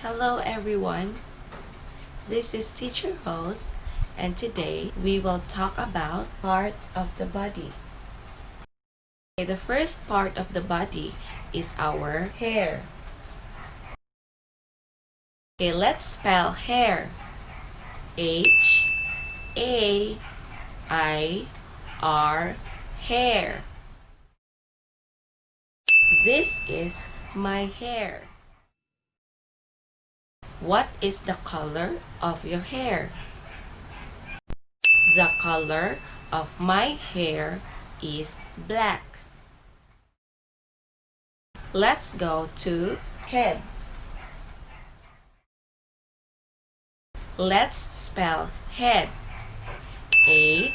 Hello everyone, this is Teacher Rosse, and today we will talk about parts of the body. Okay, the first part of the body is our hair. Okay, let's spell hair. H-A-I-R, hair. This is my hair. What is the color of your hair? The color of my hair is black. Let's go to head. Let's spell head. H-E-A-D,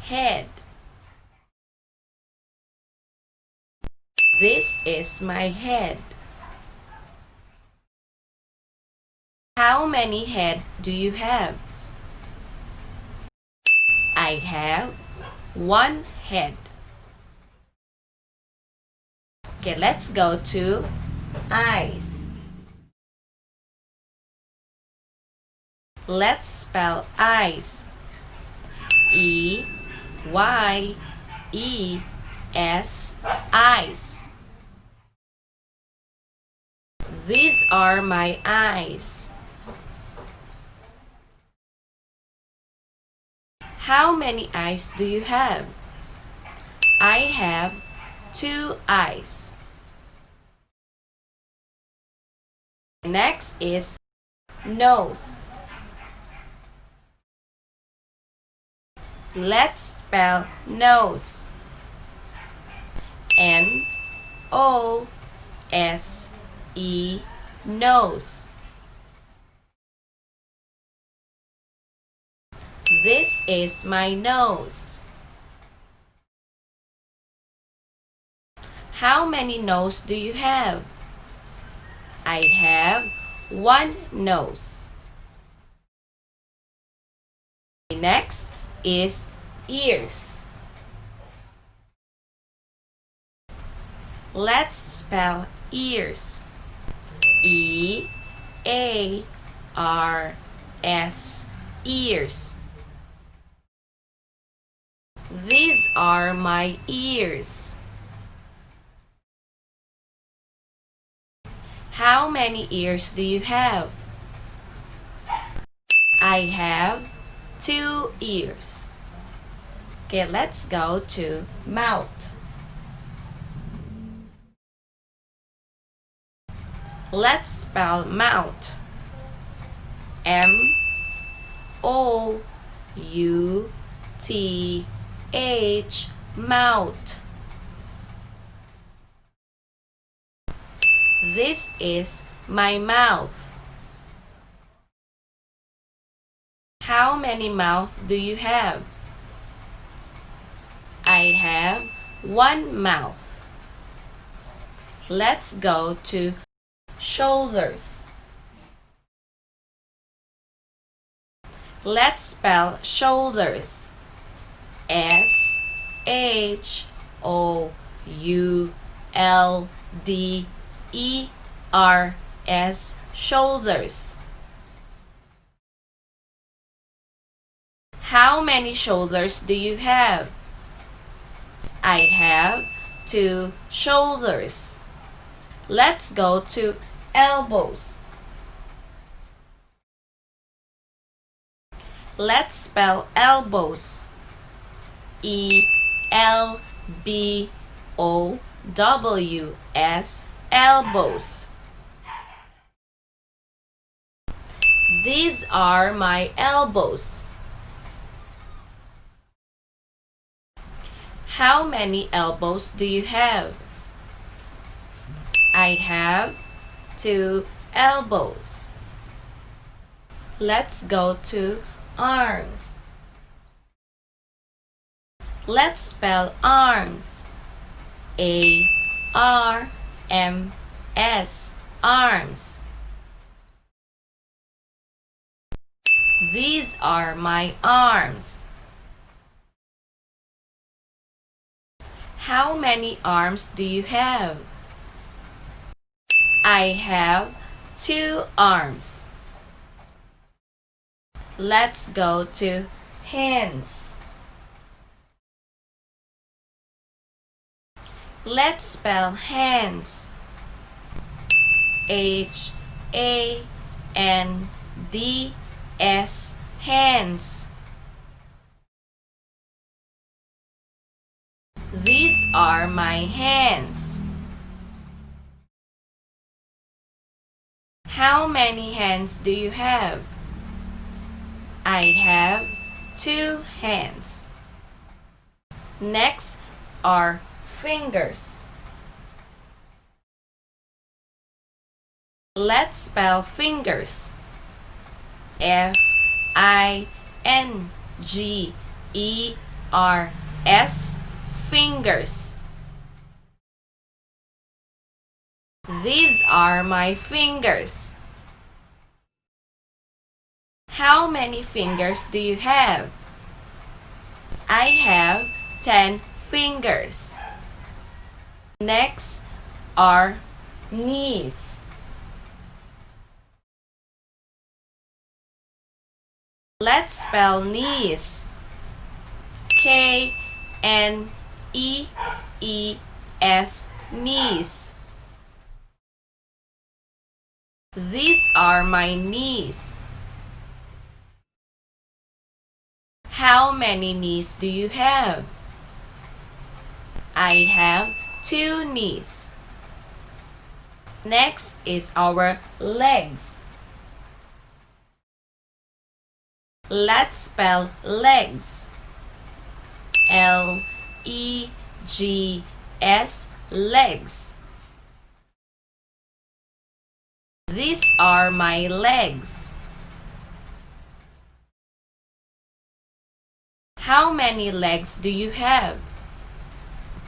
head. This is my head. How many head do you have? I have one head. Okay, let's go to eyes. Let's spell eyes. E-Y-E-S, eyes. These are my eyes. How many eyes do you have? I have two eyes. Next is nose. Let's spell nose. N-O-S-E, nose. This is my nose. How many noses do you have? I have one nose. Next is ears. Let's spell ears. E-A-R-S, ears. These are my ears. How many ears do you have? I have two ears. Okay, let's go to mouth. Let's spell mouth. M-O-U-T-H, mouth. This is my mouth. How many mouths do you have? I have one mouth. Let's go to shoulders. Let's spell shoulders. S-H-O-U-L-D-E-R-S, shoulders. How many shoulders do you have? I have two shoulders. Let's go to elbows. Let's spell elbows. E-L-B-O-W-S, elbows. These are my elbows. How many elbows do you have? I have two elbows. Let's go to arms. Let's spell arms. A-R-M-S, arms. These are my arms. How many arms do you have? I have 2 arms. Let's go to hands. Let's spell hands. H-A-N-D-S, hands. These are my hands. How many hands do you have? I have 2 hands. Next are fingers. Let's spell fingers. F-I-N-G-E-R-S, fingers. These are my fingers. How many fingers do you have? I have 10 fingers. Next are knees. Let's spell knees. K-N-E-E-S, knees. These are my knees. How many knees do you have? I have 2 knees. Next is our legs. Let's spell legs. L-E-G-S, legs. These are my legs. How many legs do you have?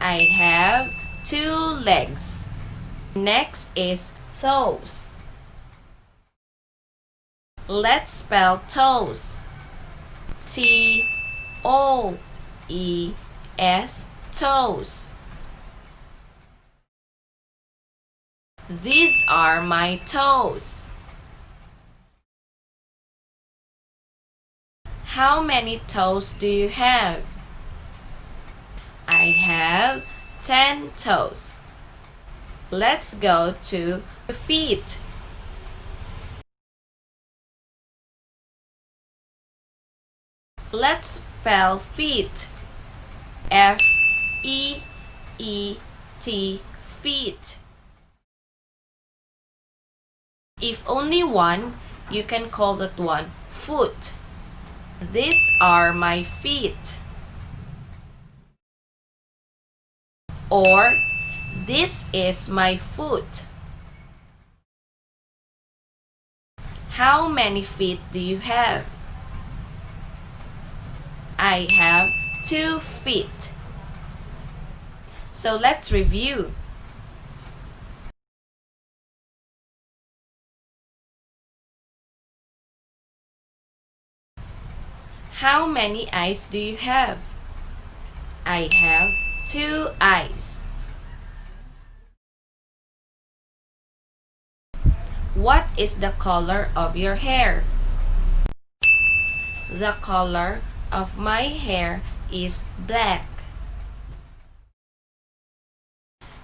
I have 2 legs. Next is toes. Let's spell toes. T-O-E-S, toes. These are my toes. How many toes do you have? I have 10 toes. Let's go to feet. Let's spell feet. F-E-E-T, feet. If only one, you can call that one foot. These are my feet. Or, this is my foot. How many feet do you have? I have 2 feet. So let's review. How many eyes do you have? I have 2 eyes. What is the color of your hair? The color of my hair is black.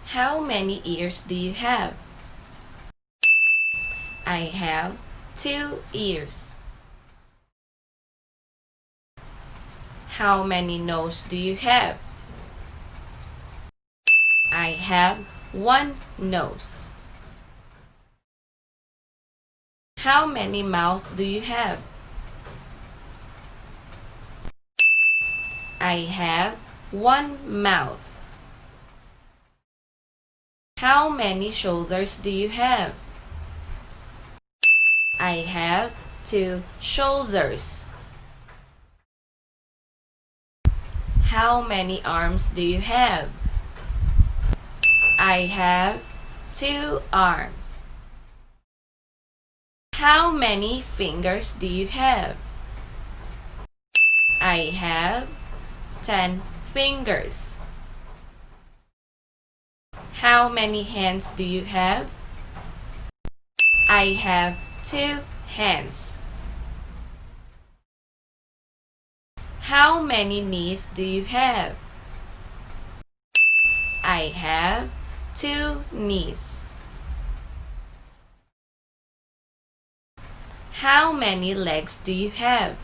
How many ears do you have? I have 2 ears. How many nose do you have? I have 1 nose. How many mouths do you have? I have 1 mouth. How many shoulders do you have? I have 2 shoulders. How many arms do you have? I have 2 arms. How many fingers do you have? I have 10 fingers. How many hands do you have? I have 2 hands. How many knees do you have? I have 2 knees. How many legs do you have?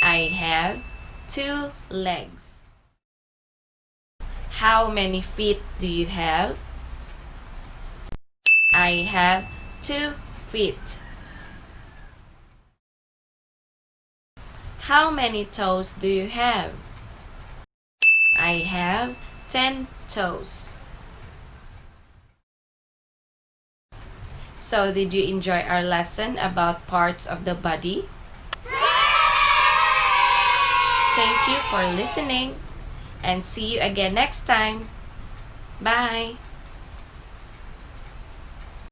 I have 2 legs. How many feet do you have? I have 2 feet. How many toes do you have? I have 10 toes. So, did you enjoy our lesson about parts of the body? Thank you for listening and see you again next time. Bye!